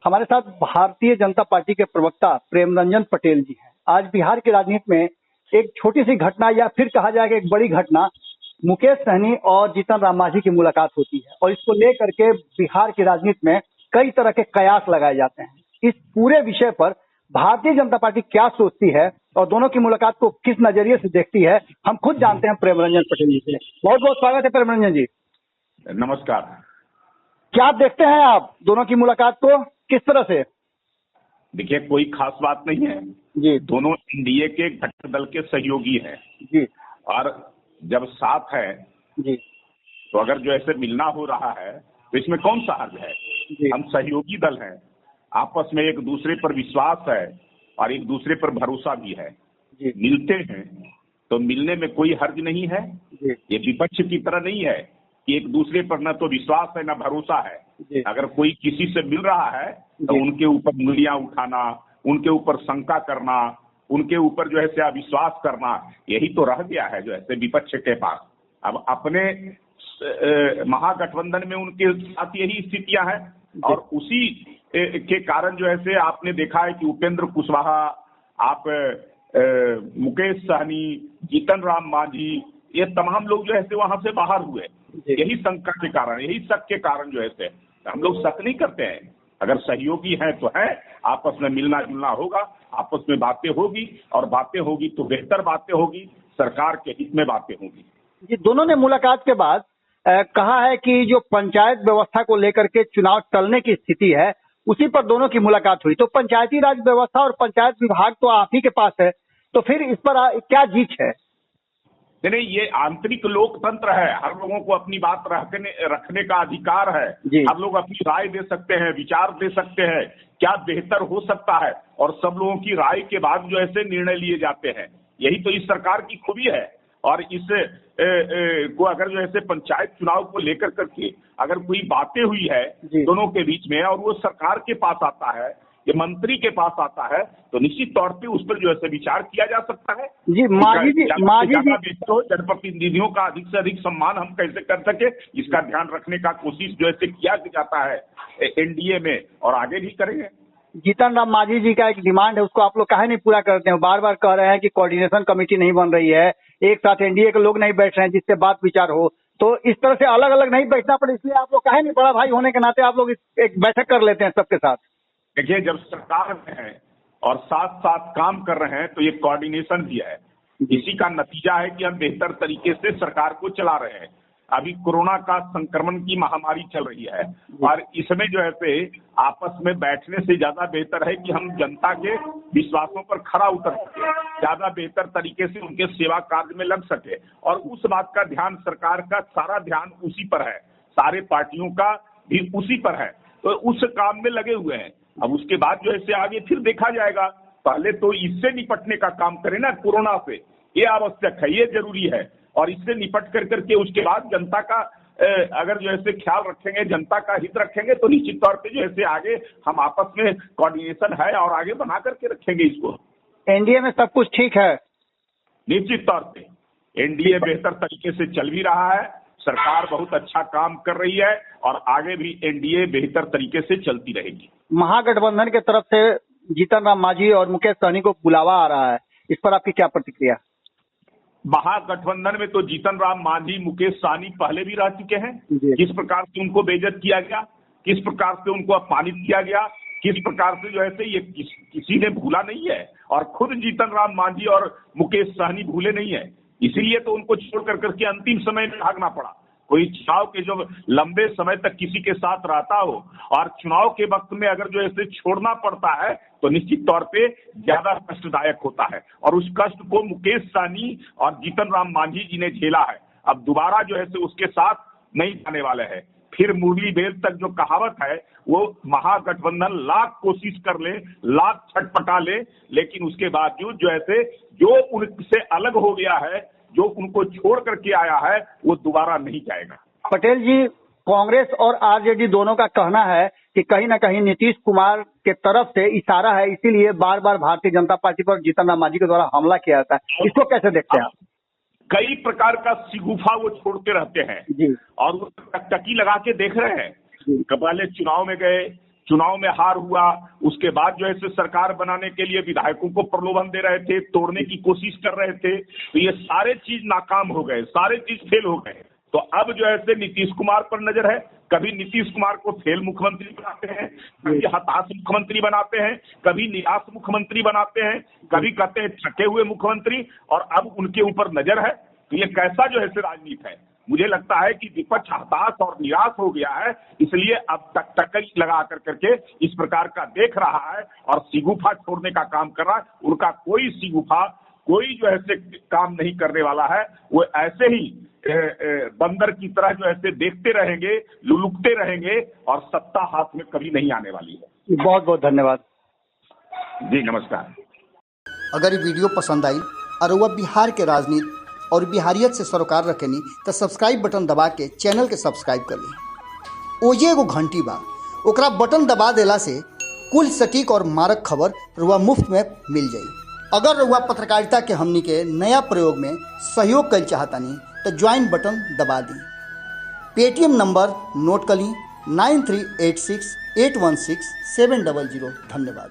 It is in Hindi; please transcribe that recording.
हमारे साथ भारतीय जनता पार्टी के प्रवक्ता प्रेमरंजन पटेल जी हैं। आज बिहार की राजनीति में एक छोटी सी घटना या फिर कहा जाए कि एक बड़ी घटना, मुकेश सहनी और जीतन राम मांझी की मुलाकात होती है और इसको लेकर के बिहार की राजनीति में कई तरह के कयास लगाए जाते हैं। इस पूरे विषय पर भारतीय जनता पार्टी क्या सोचती है और दोनों की मुलाकात को किस नजरिए से देखती है, हम खुद जानते हैं प्रेमरंजन पटेल जी से। बहुत बहुत स्वागत है प्रेमरंजन जी। नमस्कार। क्या देखते हैं आप दोनों की मुलाकात को, किस तरह से? देखिए, कोई खास बात नहीं है जी दोनों एनडीए के घटक दल के सहयोगी हैं जी और जब साथ है जी तो अगर जो ऐसे मिलना हो रहा है तो इसमें कौन सा हर्ज है। जी हम सहयोगी दल हैं, आपस में एक दूसरे पर विश्वास है और एक दूसरे पर भरोसा भी है। जी मिलते हैं तो मिलने में कोई हर्ज नहीं है। जी ये विपक्ष की तरह नहीं है कि एक दूसरे पर न तो विश्वास है न भरोसा है। जी अगर कोई किसी से मिल रहा है तो जी। उनके ऊपर उंगलियां उठाना, उनके ऊपर शंका करना, उनके ऊपर जो है से अविश्वास करना, यही तो रह गया है जो है से विपक्ष के पास। अब अपने महागठबंधन में उनके साथ यही स्थितियां हैं और उसी के कारण जो है से आपने देखा है कि उपेंद्र कुशवाहा, आप मुकेश सहनी, जीतन राम मांझी, ये तमाम लोग जो है से वहां से बाहर हुए। यही शंका के कारण, यही शक के कारण जो है से हम लोग शक नहीं करते हैं। अगर सहयोगी हैं तो है, आपस में मिलना जुलना होगा, आपस में बातें होगी और बातें होगी तो बेहतर बातें होगी, सरकार के हित में बातें होगी। जी, दोनों ने मुलाकात के बाद कहा है कि जो पंचायत व्यवस्था को लेकर के चुनाव टलने की स्थिति है, उसी पर दोनों की मुलाकात हुई। तो पंचायती राज व्यवस्था और पंचायत विभाग तो आप ही के पास है, तो फिर इस पर क्या जीत है? नहीं, ये आंतरिक लोकतंत्र है। हर लोगों को अपनी बात रखने का अधिकार है। हर लोग अपनी राय दे सकते हैं, विचार दे सकते हैं, क्या बेहतर हो सकता है, और सब लोगों की राय के बाद जो ऐसे निर्णय लिए जाते हैं। यही तो इस सरकार की खूबी है। और इस को अगर जो ऐसे पंचायत चुनाव को लेकर करके अगर कोई बातें हुई है दोनों के बीच में और वो सरकार के पास आता है, ये मंत्री के पास आता है, तो निश्चित तौर पे उस पर जो है विचार किया जा सकता है। जी, मांझी जी बेहतर हो, जनप्रतिनिधियों का अधिक से अधिक सम्मान हम कैसे कर सके, इसका ध्यान रखने का कोशिश जो है किया जाता है एनडीए में, और आगे भी करेंगे। जीतन राम मांझी जी का एक डिमांड है, उसको आप लोग काहे नहीं पूरा करते हैं? बार बार कह रहे हैं कि कोऑर्डिनेशन कमेटी नहीं बन रही है, एक साथ एनडीए के लोग नहीं बैठ रहे हैं जिससे बात विचार हो। तो इस तरह से अलग अलग नहीं बैठना पड़े, इसलिए आप लोग काहे नहीं, बड़ा भाई होने के नाते आप लोग एक बैठक कर लेते हैं सबके साथ। देखिए, जब सरकार में है और साथ साथ काम कर रहे हैं तो ये कोऑर्डिनेशन भी है। इसी का नतीजा है कि हम बेहतर तरीके से सरकार को चला रहे हैं। अभी कोरोना का संक्रमण की महामारी चल रही है और इसमें जो है से आपस में बैठने से ज्यादा बेहतर है कि हम जनता के विश्वासों पर खरा उतर सके, ज्यादा बेहतर तरीके से उनके सेवा कार्य में लग सके, और उस बात का ध्यान, सरकार का सारा ध्यान उसी पर है, सारे पार्टियों का भी उसी पर है, तो उस काम में लगे हुए हैं। अब उसके बाद जो है आगे फिर देखा जाएगा। पहले तो इससे निपटने का काम करें ना, कोरोना से, ये आवश्यक है, ये जरूरी है, और इससे निपट कर करके उसके बाद जनता का अगर जो है ख्याल रखेंगे, जनता का हित रखेंगे, तो निश्चित तौर पे जो है आगे हम आपस में कोऑर्डिनेशन है और आगे बना करके रखेंगे इसको। एनडीए में सब कुछ ठीक है? निश्चित तौर पे एनडीए बेहतर तरीके से चल भी रहा है, सरकार बहुत अच्छा काम कर रही है और आगे भी एनडीए बेहतर तरीके से चलती रहेगी। महागठबंधन के तरफ से जीतन राम मांझी और मुकेश सहनी को बुलावा आ रहा है, इस पर आपकी क्या प्रतिक्रिया? महागठबंधन में तो जीतन राम मांझी, मुकेश सहनी पहले भी रह चुके हैं। किस प्रकार से उनको बेइज्जत किया गया, किस प्रकार से उनको अपमानित किया गया, किस प्रकार से जो है ये किसी ने भूला नहीं है, और खुद जीतन राम मांझी और मुकेश सहनी भूले नहीं है। इसीलिए तो उनको छोड़ कर करके अंतिम समय में भागना पड़ा। कोई चुनाव के जो लंबे समय तक किसी के साथ रहता हो और चुनाव के वक्त में अगर जो ऐसे छोड़ना पड़ता है तो निश्चित तौर पे ज्यादा कष्टदायक होता है, और उस कष्ट को मुकेश सहनी और जीतन राम मांझी जी ने झेला है। अब दोबारा जो है उसके साथ नहीं जाने वाले हैं। फिर मुरली बेल तक जो कहावत है, वो महागठबंधन लाख कोशिश कर ले, लाख छटपटा ले, लेकिन उसके बावजूद जो है जो उनसे अलग हो गया है, जो उनको छोड़ करके आया है, वो दोबारा नहीं जाएगा। पटेल जी, कांग्रेस और आरजेडी दोनों का कहना है कि कहीं ना कहीं नीतीश कुमार के तरफ से इशारा है, इसीलिए बार बार भारतीय जनता पार्टी पर जीतन राम मांझी के द्वारा हमला किया जाता है। इसको कैसे देखते हैं आप? कई प्रकार का शिगुफा वो छोड़ते रहते हैं जी, और वो टकटकी लगा के देख रहे हैं। पहले चुनाव में गए, चुनाव में हार हुआ, उसके बाद जो है से सरकार बनाने के लिए विधायकों को प्रलोभन दे रहे थे, तोड़ने की कोशिश कर रहे थे। तो ये सारे चीज नाकाम हो गए, सारे चीज फेल हो गए। तो अब जो है से नीतीश कुमार पर नजर है। कभी नीतीश कुमार को फेल मुख्यमंत्री बनाते हैं, कभी हताश मुख्यमंत्री बनाते हैं, कभी निराश मुख्यमंत्री बनाते हैं, कभी कहते हैं थके हुए मुख्यमंत्री, और अब उनके ऊपर नजर है। तो ये कैसा जो है से राजनीति है? मुझे लगता है कि विपक्ष हताश और निराश हो गया है, इसलिए अब तक टक्करी लगा करके इस प्रकार का देख रहा है और सिगुफा छोड़ने का काम कर रहा है। उनका कोई सिगुफा, कोई जो है से काम नहीं करने वाला है। वो ऐसे ही बंदर की तरह जो ऐसे देखते रहेंगे, लुलुकते रहेंगे, और सत्ता हाथ में कभी नहीं आने वाली है। बहुत बहुत धन्यवाद जी, नमस्कार। अगर ये वीडियो पसंद आई और वह बिहार के राजनीति और बिहारियत से सरोकार रखेनी तो सब्सक्राइब बटन दबा के चैनल के सब्सक्राइब कर ली। ओजे एगो घंटी बा, ओकरा बटन दबा देला से कुल सटीक और मारक खबर रुआ मुफ्त में मिल जाई। अगर रुआ पत्रकारिता के हमनी के नया प्रयोग में सहयोग कर चाहतानी तो ज्वाइन बटन दबा दी। पेटीएम नंबर नोट कर ली 9386816700। धन्यवाद।